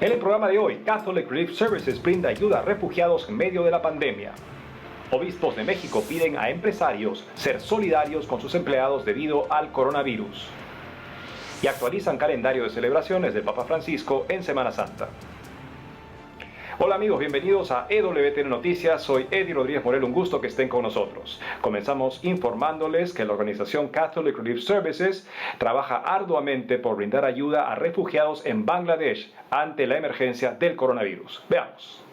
En el programa de hoy, Catholic Relief Services brinda ayuda a refugiados en medio de la pandemia. Obispos de México piden a empresarios ser solidarios con sus empleados debido al coronavirus. Y actualizan calendario de celebraciones del Papa Francisco en Semana Santa. Hola amigos, bienvenidos a EWTN Noticias. Soy Eddie Rodríguez Morel, un gusto que estén con nosotros. Comenzamos informándoles que la organización Catholic Relief Services trabaja arduamente por brindar ayuda a refugiados en Bangladesh ante la emergencia del coronavirus. Veamos.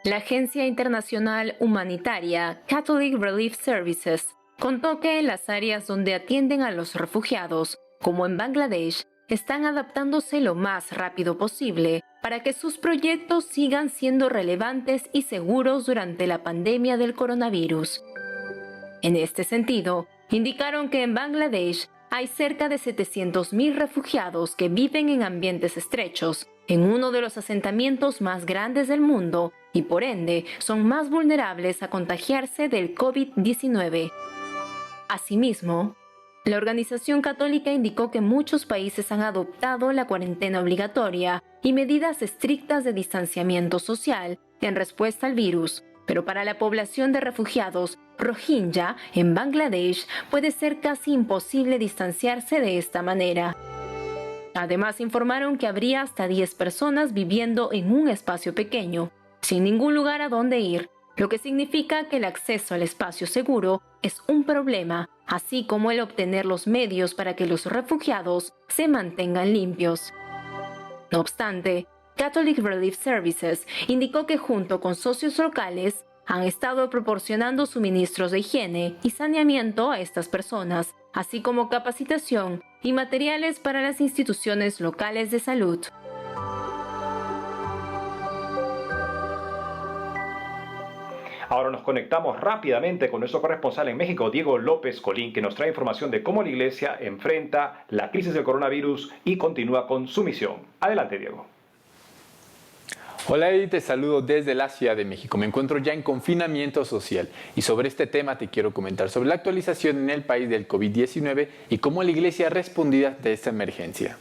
La agencia internacional humanitaria Catholic Relief Services contó que en las áreas donde atienden a los refugiados, como en Bangladesh, están adaptándose lo más rápido posible para que sus proyectos sigan siendo relevantes y seguros durante la pandemia del coronavirus. En este sentido, indicaron que en Bangladesh hay cerca de 700.000 refugiados que viven en ambientes estrechos, en uno de los asentamientos más grandes del mundo, y por ende son más vulnerables a contagiarse del COVID-19. Asimismo, la organización católica indicó que muchos países han adoptado la cuarentena obligatoria y medidas estrictas de distanciamiento social en respuesta al virus, pero para la población de refugiados Rohingya en Bangladesh puede ser casi imposible distanciarse de esta manera. Además, informaron que habría hasta 10 personas viviendo en un espacio pequeño, sin ningún lugar a donde ir, lo que significa que el acceso al espacio seguro es un problema, así como el obtener los medios para que los refugiados se mantengan limpios. No obstante, Catholic Relief Services indicó que junto con socios locales han estado proporcionando suministros de higiene y saneamiento a estas personas, así como capacitación y materiales para las instituciones locales de salud. Ahora nos conectamos rápidamente con nuestro corresponsal en México, Diego López Colín, que nos trae información de cómo la Iglesia enfrenta la crisis del coronavirus y continúa con su misión. Adelante, Diego. Hola Eddie, te saludo desde la Ciudad de México. Me encuentro ya en confinamiento social y sobre este tema te quiero comentar sobre la actualización en el país del COVID-19 y cómo la Iglesia ha respondido ante esta emergencia.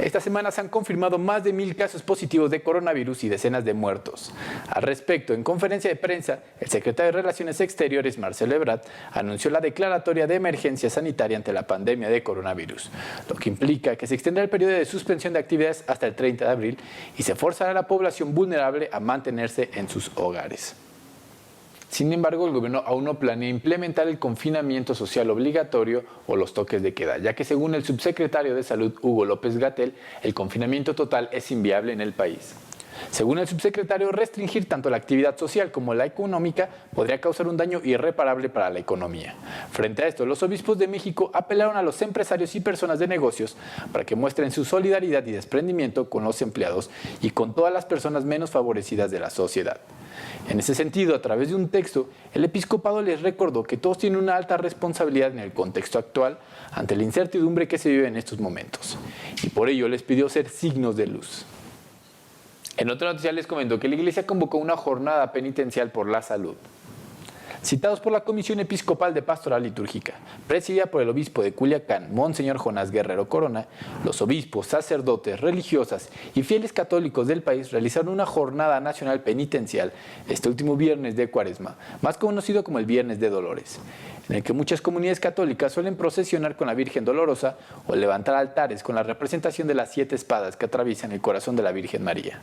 Esta semana se han confirmado más de 1,000 casos positivos de coronavirus y decenas de muertos. Al respecto, en conferencia de prensa, el secretario de Relaciones Exteriores, Marcelo Ebrard, anunció la declaratoria de emergencia sanitaria ante la pandemia de coronavirus, lo que implica que se extenderá el periodo de suspensión de actividades hasta el 30 de abril y se forzará a la población vulnerable a mantenerse en sus hogares. Sin embargo, el gobierno aún no planea implementar el confinamiento social obligatorio o los toques de queda, ya que según el subsecretario de Salud, Hugo López-Gatell, el confinamiento total es inviable en el país. Según el subsecretario, restringir tanto la actividad social como la económica podría causar un daño irreparable para la economía. Frente a esto, los obispos de México apelaron a los empresarios y personas de negocios para que muestren su solidaridad y desprendimiento con los empleados y con todas las personas menos favorecidas de la sociedad. En ese sentido, a través de un texto, el episcopado les recordó que todos tienen una alta responsabilidad en el contexto actual ante la incertidumbre que se vive en estos momentos, y por ello les pidió ser signos de luz. En otra noticia les comento que la Iglesia convocó una jornada penitencial por la salud. Citados por la Comisión Episcopal de Pastoral Litúrgica, presidida por el obispo de Culiacán, Monseñor Jonás Guerrero Corona, los obispos, sacerdotes, religiosas y fieles católicos del país realizaron una jornada nacional penitencial este último viernes de Cuaresma, más conocido como el Viernes de Dolores, en el que muchas comunidades católicas suelen procesionar con la Virgen Dolorosa o levantar altares con la representación de las 7 espadas que atraviesan el corazón de la Virgen María.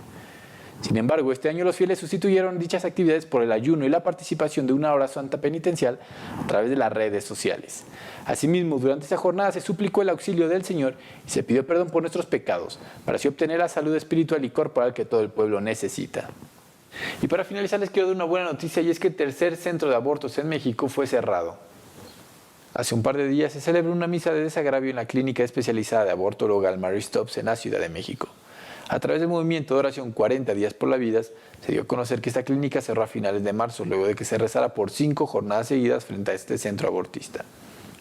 Sin embargo, este año los fieles sustituyeron dichas actividades por el ayuno y la participación de una hora santa penitencial a través de las redes sociales. Asimismo, durante esta jornada se suplicó el auxilio del Señor y se pidió perdón por nuestros pecados, para así obtener la salud espiritual y corporal que todo el pueblo necesita. Y para finalizar les quiero dar una buena noticia, y es que el tercer centro de abortos en México fue cerrado. Hace un par de días se celebró una misa de desagravio en la clínica especializada de aborto legal Mary Stops en la Ciudad de México. A través del movimiento de oración 40 días por la vida, se dio a conocer que esta clínica cerró a finales de marzo, luego de que se rezara por 5 jornadas seguidas frente a este centro abortista.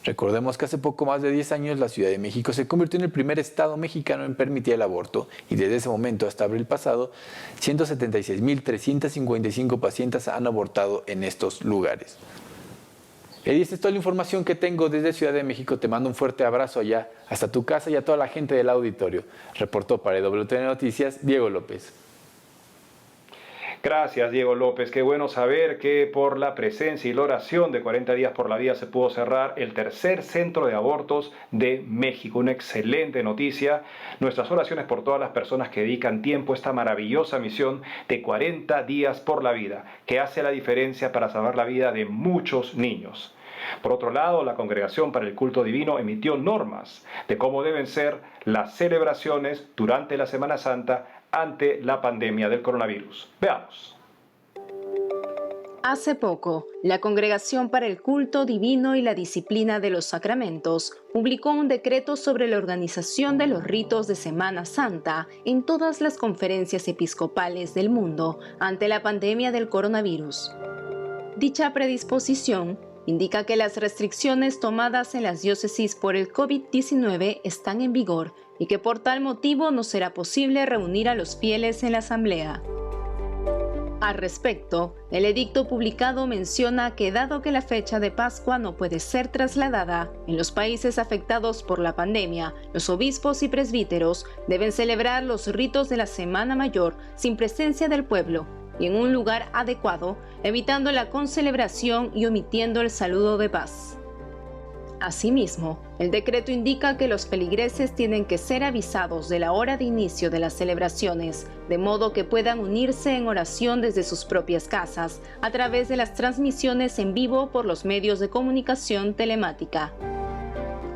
Recordemos que hace poco más de 10 años la Ciudad de México se convirtió en el primer estado mexicano en permitir el aborto, y desde ese momento hasta abril pasado, 176.355 pacientes han abortado en estos lugares. Eddie, esta es toda la información que tengo desde Ciudad de México. Te mando un fuerte abrazo allá, hasta tu casa y a toda la gente del auditorio. Reportó para WTN Noticias, Diego López. Gracias, Diego López. Qué bueno saber que por la presencia y la oración de 40 días por la vida se pudo cerrar el tercer centro de abortos de México. Una excelente noticia. Nuestras oraciones por todas las personas que dedican tiempo a esta maravillosa misión de 40 días por la vida, que hace la diferencia para salvar la vida de muchos niños. Por otro lado, la Congregación para el Culto Divino emitió normas de cómo deben ser las celebraciones durante la Semana Santa ante la pandemia del coronavirus. Veamos. Hace poco, la Congregación para el Culto Divino y la Disciplina de los Sacramentos publicó un decreto sobre la organización de los ritos de Semana Santa en todas las conferencias episcopales del mundo ante la pandemia del coronavirus. Dicha predisposición indica que las restricciones tomadas en las diócesis por el COVID-19 están en vigor y que por tal motivo no será posible reunir a los fieles en la asamblea. Al respecto, el edicto publicado menciona que dado que la fecha de Pascua no puede ser trasladada, en los países afectados por la pandemia, los obispos y presbíteros deben celebrar los ritos de la Semana Mayor sin presencia del pueblo y en un lugar adecuado, evitando la concelebración y omitiendo el saludo de paz. Asimismo, el decreto indica que los feligreses tienen que ser avisados de la hora de inicio de las celebraciones, de modo que puedan unirse en oración desde sus propias casas, a través de las transmisiones en vivo por los medios de comunicación telemática.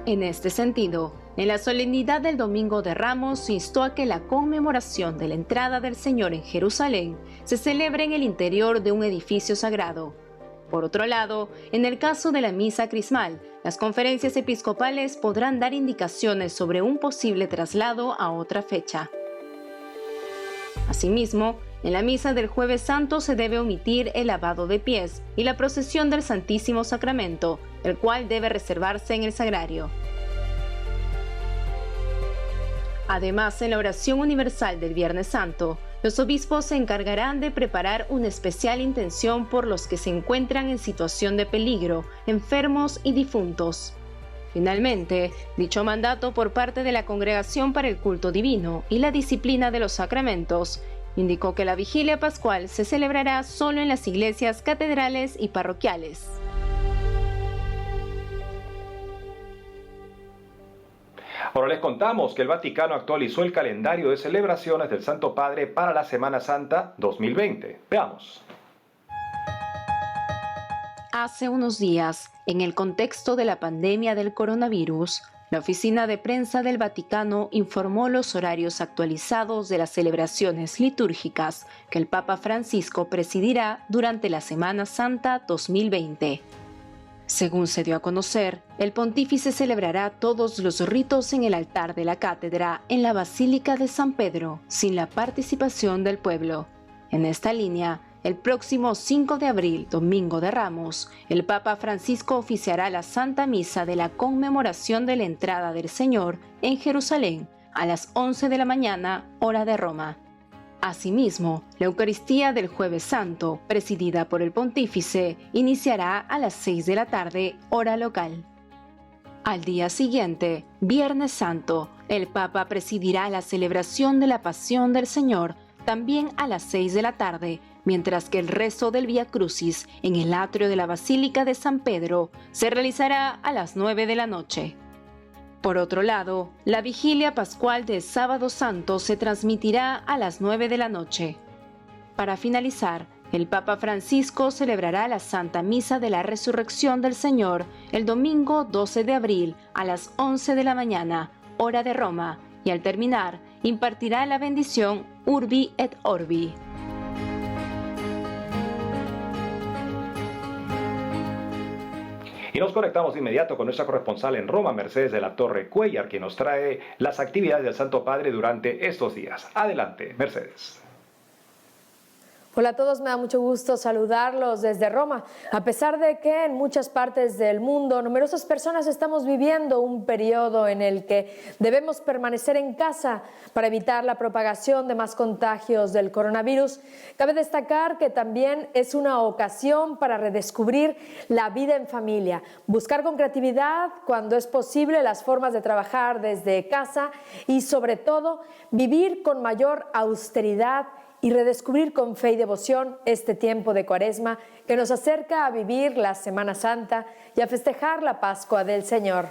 En este sentido, en la solemnidad del Domingo de Ramos se instó a que la conmemoración de la entrada del Señor en Jerusalén se celebre en el interior de un edificio sagrado. Por otro lado, en el caso de la misa crismal, las conferencias episcopales podrán dar indicaciones sobre un posible traslado a otra fecha. Asimismo, en la misa del Jueves Santo se debe omitir el lavado de pies y la procesión del Santísimo Sacramento, el cual debe reservarse en el sagrario. Además, en la oración universal del Viernes Santo, los obispos se encargarán de preparar una especial intención por los que se encuentran en situación de peligro, enfermos y difuntos. Finalmente, dicho mandato por parte de la Congregación para el Culto Divino y la Disciplina de los Sacramentos indicó que la vigilia pascual se celebrará solo en las iglesias catedrales y parroquiales. Ahora les contamos que el Vaticano actualizó el calendario de celebraciones del Santo Padre para la Semana Santa 2020. Veamos. Hace unos días, en el contexto de la pandemia del coronavirus, la Oficina de Prensa del Vaticano informó los horarios actualizados de las celebraciones litúrgicas que el Papa Francisco presidirá durante la Semana Santa 2020. Según se dio a conocer, el pontífice celebrará todos los ritos en el altar de la cátedra en la Basílica de San Pedro, sin la participación del pueblo. En esta línea, el próximo 5 de abril, Domingo de Ramos, el Papa Francisco oficiará la Santa Misa de la conmemoración de la entrada del Señor en Jerusalén a las 11 de la mañana, hora de Roma. Asimismo, la Eucaristía del Jueves Santo, presidida por el pontífice, iniciará a las 6 de la tarde, hora local. Al día siguiente, Viernes Santo, el Papa presidirá la celebración de la Pasión del Señor, también a las 6 de la tarde, mientras que el rezo del Vía Crucis en el atrio de la Basílica de San Pedro se realizará a las 9 de la noche. Por otro lado, la vigilia pascual de Sábado Santo se transmitirá a las 9 de la noche. Para finalizar, el Papa Francisco celebrará la Santa Misa de la Resurrección del Señor el domingo 12 de abril a las 11 de la mañana, hora de Roma, y al terminar, impartirá la bendición Urbi et Orbi. Y nos conectamos de inmediato con nuestra corresponsal en Roma, Mercedes de la Torre Cuellar, quien nos trae las actividades del Santo Padre durante estos días. Adelante, Mercedes. Hola a todos, me da mucho gusto saludarlos desde Roma. A pesar de que en muchas partes del mundo numerosas personas estamos viviendo un periodo en el que debemos permanecer en casa para evitar la propagación de más contagios del coronavirus, cabe destacar que también es una ocasión para redescubrir la vida en familia, buscar con creatividad cuando es posible las formas de trabajar desde casa y sobre todo vivir con mayor austeridad y redescubrir con fe y devoción este tiempo de Cuaresma que nos acerca a vivir la Semana Santa y a festejar la Pascua del Señor.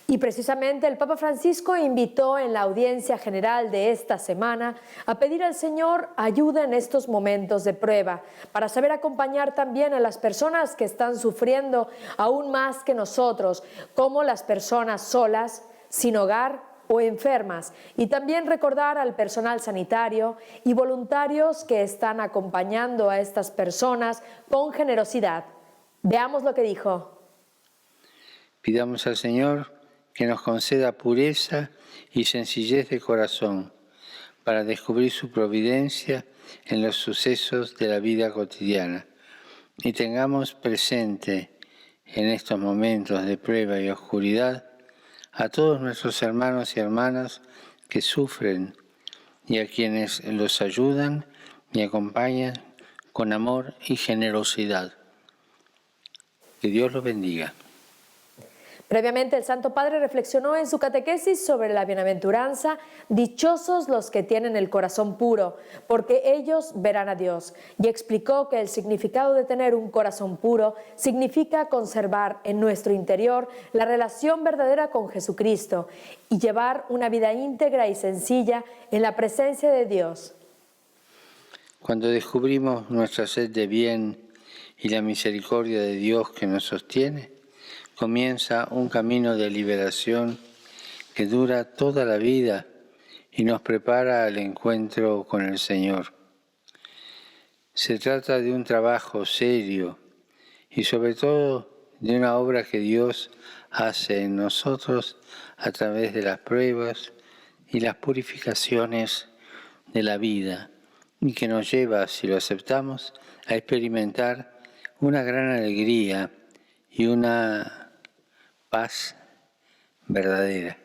Y precisamente el Papa Francisco invitó en la audiencia general de esta semana a pedir al Señor ayuda en estos momentos de prueba, para saber acompañar también a las personas que están sufriendo aún más que nosotros, como las personas solas, sin hogar o enfermas, y también recordar al personal sanitario y voluntarios que están acompañando a estas personas con generosidad. Veamos lo que dijo. Pidamos al Señor que nos conceda pureza y sencillez de corazón para descubrir su providencia en los sucesos de la vida cotidiana y tengamos presente en estos momentos de prueba y oscuridad a todos nuestros hermanos y hermanas que sufren y a quienes los ayudan y acompañan con amor y generosidad. Que Dios los bendiga. Previamente, el Santo Padre reflexionó en su catequesis sobre la bienaventuranza: dichosos los que tienen el corazón puro, porque ellos verán a Dios. Y explicó que el significado de tener un corazón puro significa conservar en nuestro interior la relación verdadera con Jesucristo y llevar una vida íntegra y sencilla en la presencia de Dios. Cuando descubrimos nuestra sed de bien y la misericordia de Dios que nos sostiene, comienza un camino de liberación que dura toda la vida y nos prepara al encuentro con el Señor. Se trata de un trabajo serio y sobre todo de una obra que Dios hace en nosotros a través de las pruebas y las purificaciones de la vida y que nos lleva, si lo aceptamos, a experimentar una gran alegría y una paz verdadera.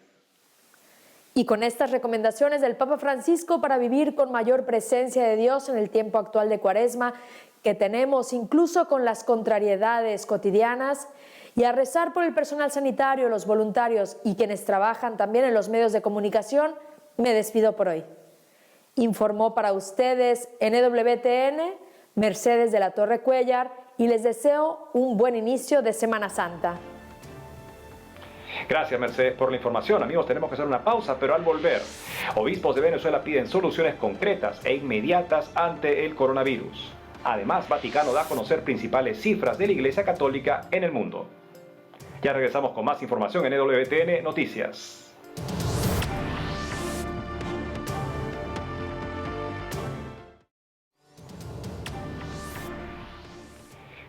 Y con estas recomendaciones del Papa Francisco para vivir con mayor presencia de Dios en el tiempo actual de Cuaresma que tenemos, incluso con las contrariedades cotidianas, y a rezar por el personal sanitario, los voluntarios y quienes trabajan también en los medios de comunicación, me despido por hoy. Informó para ustedes en EWTN Mercedes de la Torre Cuellar y les deseo un buen inicio de Semana Santa. Gracias, Mercedes, por la información. Amigos, tenemos que hacer una pausa, pero al volver, obispos de Venezuela piden soluciones concretas e inmediatas ante el coronavirus. Además, Vaticano da a conocer principales cifras de la Iglesia Católica en el mundo. Ya regresamos con más información en EWTN Noticias.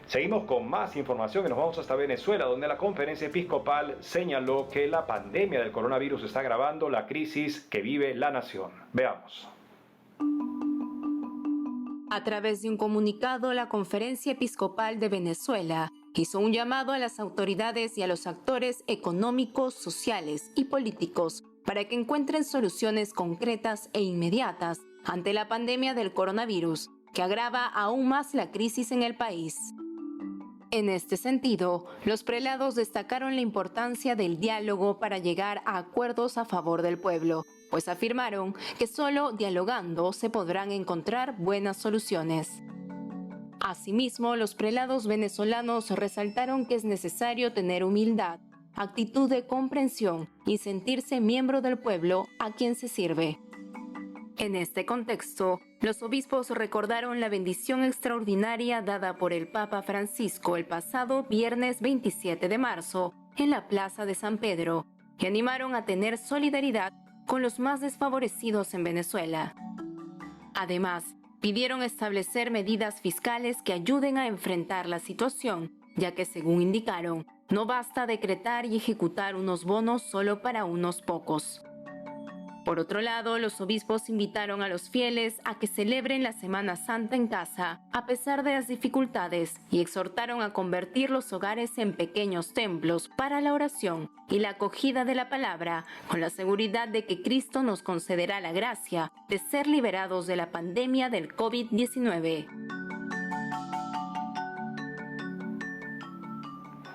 Seguimos con más información y nos vamos hasta Venezuela, donde la conferencia episcopal señaló que la pandemia del coronavirus está agravando la crisis que vive la nación. Veamos. A través de un comunicado, la Conferencia Episcopal de Venezuela hizo un llamado a las autoridades y a los actores económicos, sociales y políticos para que encuentren soluciones concretas e inmediatas ante la pandemia del coronavirus, que agrava aún más la crisis en el país. En este sentido, los prelados destacaron la importancia del diálogo para llegar a acuerdos a favor del pueblo, pues afirmaron que solo dialogando se podrán encontrar buenas soluciones. Asimismo, los prelados venezolanos resaltaron que es necesario tener humildad, actitud de comprensión y sentirse miembro del pueblo a quien se sirve. En este contexto, los obispos recordaron la bendición extraordinaria dada por el Papa Francisco el pasado viernes 27 de marzo en la Plaza de San Pedro y animaron a tener solidaridad con los más desfavorecidos en Venezuela. Además, pidieron establecer medidas fiscales que ayuden a enfrentar la situación, ya que, según indicaron, no basta decretar y ejecutar unos bonos solo para unos pocos. Por otro lado, los obispos invitaron a los fieles a que celebren la Semana Santa en casa, a pesar de las dificultades, y exhortaron a convertir los hogares en pequeños templos para la oración y la acogida de la palabra, con la seguridad de que Cristo nos concederá la gracia de ser liberados de la pandemia del COVID-19.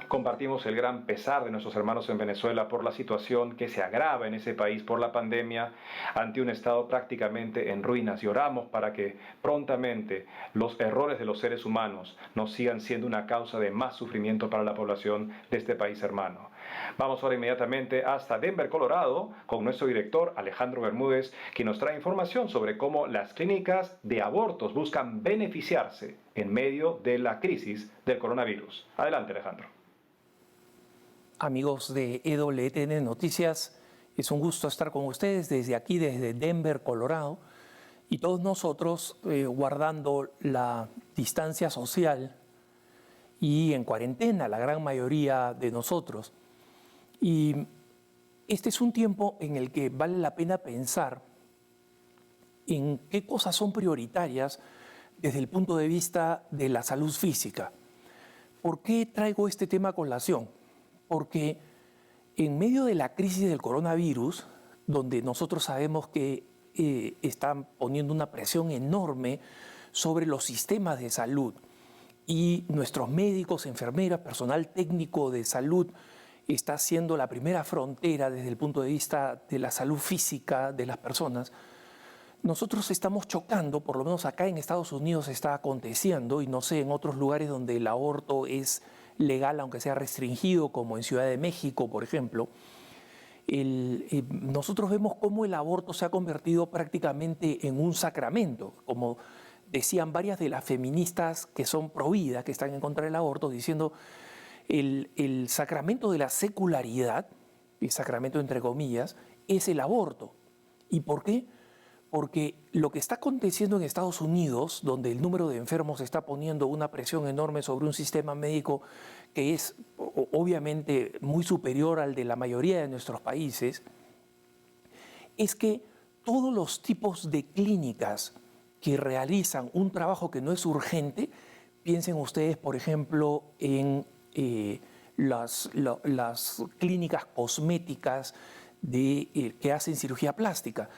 Compartimos el gran pesar de nuestros hermanos en Venezuela por la situación que se agrava en ese país por la pandemia, ante un estado prácticamente en ruinas, y oramos para que prontamente los errores de los seres humanos no sigan siendo una causa de más sufrimiento para la población de este país hermano. Vamos ahora inmediatamente hasta Denver, Colorado, con nuestro director Alejandro Bermúdez, que nos trae información sobre cómo las clínicas de abortos buscan beneficiarse en medio de la crisis del coronavirus. Adelante, Alejandro. Amigos de EWTN Noticias, es un gusto estar con ustedes desde aquí, desde Denver, Colorado, y todos nosotros guardando la distancia social y en cuarentena, la gran mayoría de nosotros. Y este es un tiempo en el que vale la pena pensar en qué cosas son prioritarias desde el punto de vista de la salud física. ¿Por qué traigo este tema a colación? Porque en medio de la crisis del coronavirus, donde nosotros sabemos que están poniendo una presión enorme sobre los sistemas de salud y nuestros médicos, enfermeras, personal técnico de salud está siendo la primera frontera desde el punto de vista de la salud física de las personas, nosotros estamos chocando, por lo menos acá en Estados Unidos está aconteciendo, y no sé, en otros lugares donde el aborto es legal, aunque sea restringido, como en Ciudad de México, por ejemplo, nosotros vemos cómo el aborto se ha convertido prácticamente en un sacramento, como decían varias de las feministas que son pro vida, que están en contra del aborto, diciendo el sacramento de la secularidad, el sacramento entre comillas, es el aborto. ¿Y por qué? Porque lo que está aconteciendo en Estados Unidos, donde el número de enfermos está poniendo una presión enorme sobre un sistema médico que es obviamente muy superior al de la mayoría de nuestros países, es que todos los tipos de clínicas que realizan un trabajo que no es urgente, piensen ustedes, por ejemplo, en las clínicas cosméticas que hacen cirugía plástica,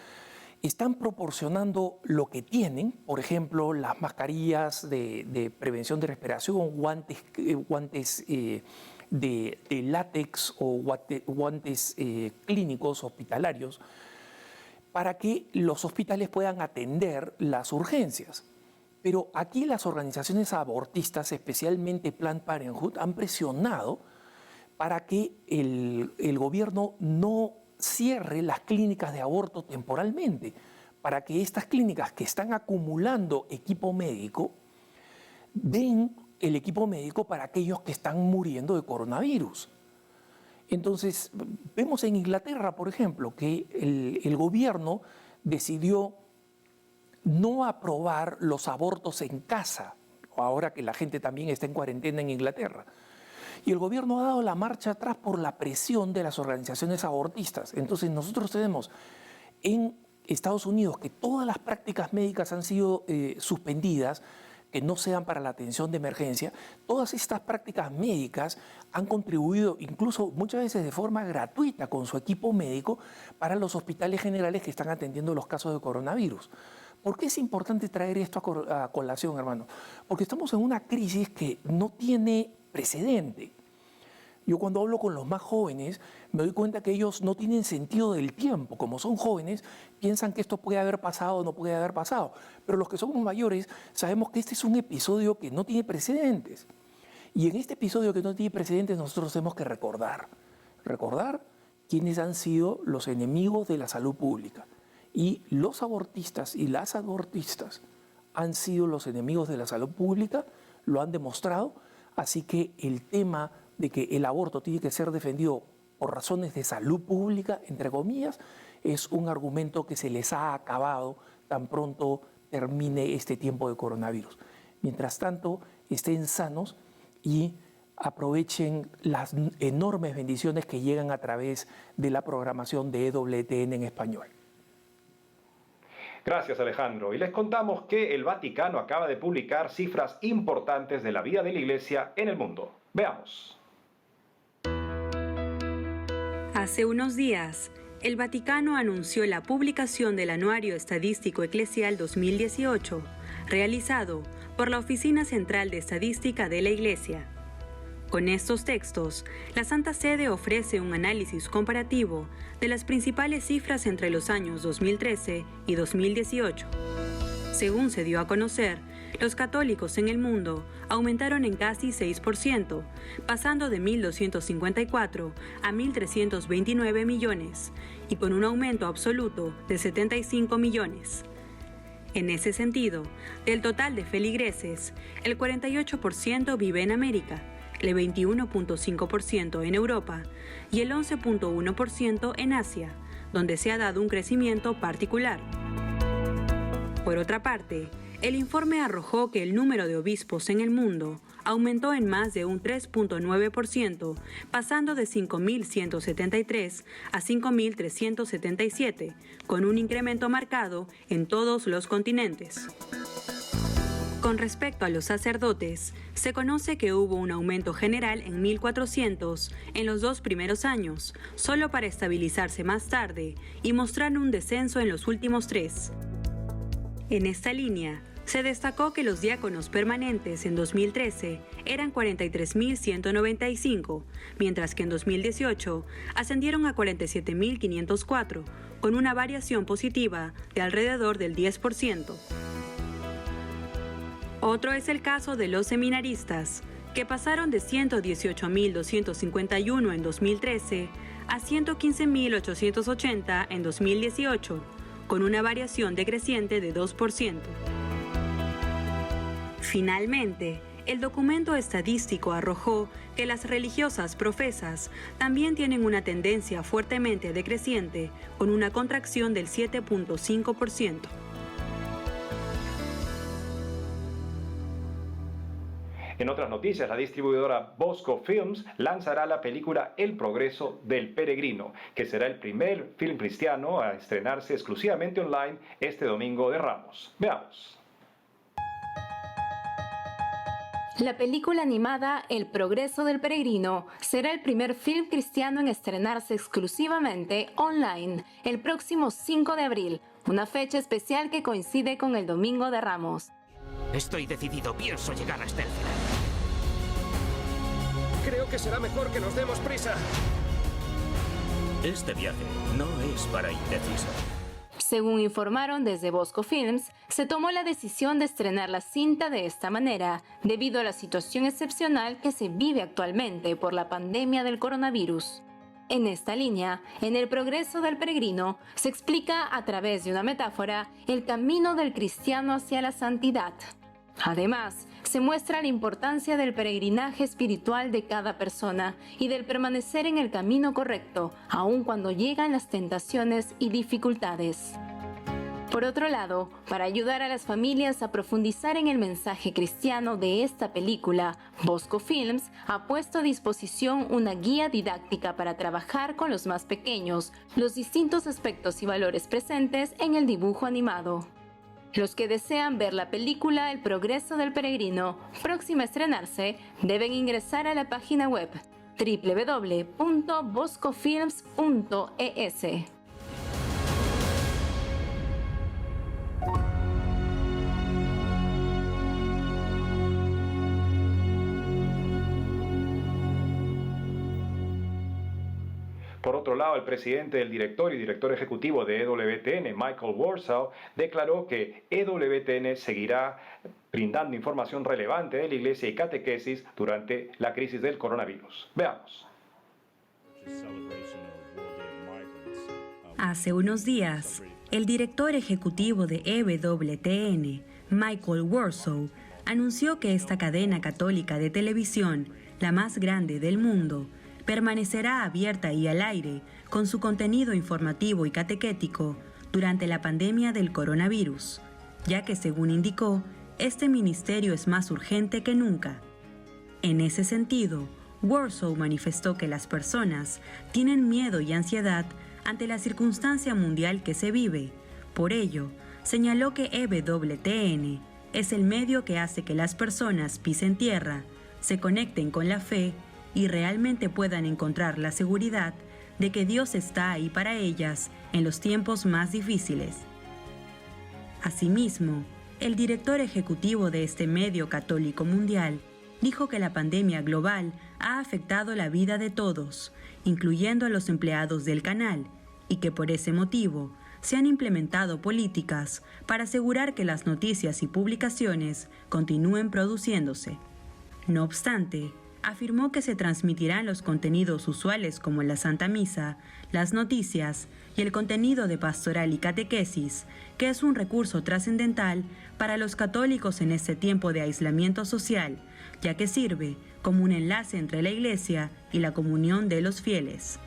están proporcionando lo que tienen, por ejemplo, las mascarillas de prevención de respiración, guantes de látex o guantes clínicos hospitalarios, para que los hospitales puedan atender las urgencias. Pero aquí las organizaciones abortistas, especialmente Planned Parenthood, han presionado para que el gobierno no cierre las clínicas de aborto temporalmente, para que estas clínicas que están acumulando equipo médico den el equipo médico para aquellos que están muriendo de coronavirus. Entonces, vemos en Inglaterra, por ejemplo, que el gobierno decidió no aprobar los abortos en casa, ahora que la gente también está en cuarentena en Inglaterra. Y el gobierno ha dado la marcha atrás por la presión de las organizaciones abortistas. Entonces nosotros tenemos en Estados Unidos que todas las prácticas médicas han sido suspendidas, que no sean para la atención de emergencia. Todas estas prácticas médicas han contribuido, incluso muchas veces de forma gratuita, con su equipo médico para los hospitales generales que están atendiendo los casos de coronavirus. ¿Por qué es importante traer esto a colación, hermano? Porque estamos en una crisis que no tiene precedente. Yo cuando hablo con los más jóvenes me doy cuenta que ellos no tienen sentido del tiempo. Como son jóvenes, piensan que esto puede haber pasado o no puede haber pasado. Pero los que somos mayores sabemos que este es un episodio que no tiene precedentes. Y en este episodio que no tiene precedentes nosotros tenemos que recordar quiénes han sido los enemigos de la salud pública. Y los abortistas y las abortistas han sido los enemigos de la salud pública, lo han demostrado. Así que el tema de que el aborto tiene que ser defendido por razones de salud pública, entre comillas, es un argumento que se les ha acabado tan pronto termine este tiempo de coronavirus. Mientras tanto, estén sanos y aprovechen las enormes bendiciones que llegan a través de la programación de EWTN en español. Gracias, Alejandro. Y les contamos que el Vaticano acaba de publicar cifras importantes de la vida de la Iglesia en el mundo. Veamos. Hace unos días, el Vaticano anunció la publicación del Anuario Estadístico Eclesial 2018, realizado por la Oficina Central de Estadística de la Iglesia. Con estos textos, la Santa Sede ofrece un análisis comparativo de las principales cifras entre los años 2013 y 2018. Según se dio a conocer, los católicos en el mundo aumentaron en casi 6%, pasando de 1.254 a 1.329 millones, y con un aumento absoluto de 75 millones. En ese sentido, del total de feligreses, el 48% vive en América, el 21.5% en Europa y el 11.1% en Asia, donde se ha dado un crecimiento particular. Por otra parte, el informe arrojó que el número de obispos en el mundo aumentó en más de un 3.9%, pasando de 5.173 a 5.377, con un incremento marcado en todos los continentes. Con respecto a los sacerdotes, se conoce que hubo un aumento general en 1.400 en los 2 primeros años, solo para estabilizarse más tarde y mostrar un descenso en los últimos 3. En esta línea, se destacó que los diáconos permanentes en 2013 eran 43.195, mientras que en 2018 ascendieron a 47.504, con una variación positiva de alrededor del 10%. Otro es el caso de los seminaristas, que pasaron de 118.251 en 2013 a 115.880 en 2018, con una variación decreciente de 2%. Finalmente, el documento estadístico arrojó que las religiosas profesas también tienen una tendencia fuertemente decreciente, con una contracción del 7.5%. En otras noticias, la distribuidora Bosco Films lanzará la película El Progreso del Peregrino, que será el primer film cristiano a estrenarse exclusivamente online este domingo de Ramos. Veamos. La película animada El Progreso del Peregrino será el primer film cristiano en estrenarse exclusivamente online el próximo 5 de abril, una fecha especial que coincide con el Domingo de Ramos. Estoy decidido, pienso llegar hasta el final. Creo que será mejor que nos demos prisa. Este viaje no es para indecisos. Según informaron desde Bosco Films, se tomó la decisión de estrenar la cinta de esta manera debido a la situación excepcional que se vive actualmente por la pandemia del coronavirus. En esta línea, en El Progreso del Peregrino, se explica a través de una metáfora el camino del cristiano hacia la santidad. Además, se muestra la importancia del peregrinaje espiritual de cada persona y del permanecer en el camino correcto, aun cuando llegan las tentaciones y dificultades. Por otro lado, para ayudar a las familias a profundizar en el mensaje cristiano de esta película, Bosco Films ha puesto a disposición una guía didáctica para trabajar con los más pequeños los distintos aspectos y valores presentes en el dibujo animado. Los que desean ver la película El Progreso del Peregrino, próxima a estrenarse, deben ingresar a la página web www.boscofilms.es. Por otro lado, el presidente del directorio y director ejecutivo de EWTN, Michael Warsaw, declaró que EWTN seguirá brindando información relevante de la Iglesia y catequesis durante la crisis del coronavirus. Veamos. Hace unos días, el director ejecutivo de EWTN, Michael Warsaw, anunció que esta cadena católica de televisión, la más grande del mundo, permanecerá abierta y al aire con su contenido informativo y catequético durante la pandemia del coronavirus, ya que, según indicó, este ministerio es más urgente que nunca. En ese sentido, Warsaw manifestó que las personas tienen miedo y ansiedad ante la circunstancia mundial que se vive. Por ello, señaló que EWTN es el medio que hace que las personas pisen tierra, se conecten con la fe y realmente puedan encontrar la seguridad de que Dios está ahí para ellas en los tiempos más difíciles. Asimismo, el director ejecutivo de este medio católico mundial dijo que la pandemia global ha afectado la vida de todos, incluyendo a los empleados del canal, y que por ese motivo se han implementado políticas para asegurar que las noticias y publicaciones continúen produciéndose. No obstante, afirmó que se transmitirán los contenidos usuales como la Santa Misa, las noticias y el contenido de pastoral y catequesis, que es un recurso trascendental para los católicos en este tiempo de aislamiento social, ya que sirve como un enlace entre la Iglesia y la comunión de los fieles.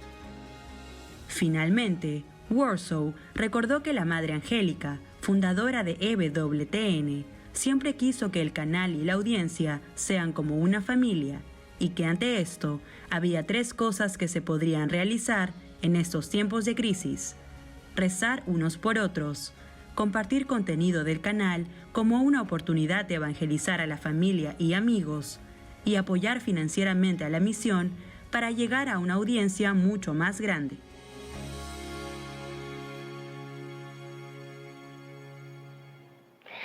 Finalmente, Warsaw recordó que la Madre Angélica, fundadora de EWTN, siempre quiso que el canal y la audiencia sean como una familia, y que ante esto había 3 cosas que se podrían realizar en estos tiempos de crisis: rezar unos por otros, compartir contenido del canal como una oportunidad de evangelizar a la familia y amigos, y apoyar financieramente a la misión para llegar a una audiencia mucho más grande.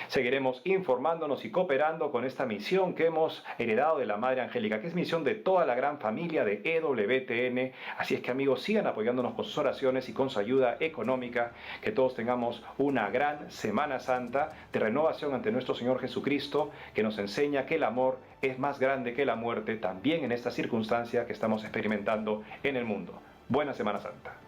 Seguiremos informándonos y cooperando con esta misión que hemos heredado de la Madre Angélica, que es misión de toda la gran familia de EWTN. Así es que, amigos, sigan apoyándonos con sus oraciones y con su ayuda económica, que todos tengamos una gran Semana Santa de renovación ante nuestro Señor Jesucristo, que nos enseña que el amor es más grande que la muerte, también en esta circunstancia que estamos experimentando en el mundo. Buena Semana Santa.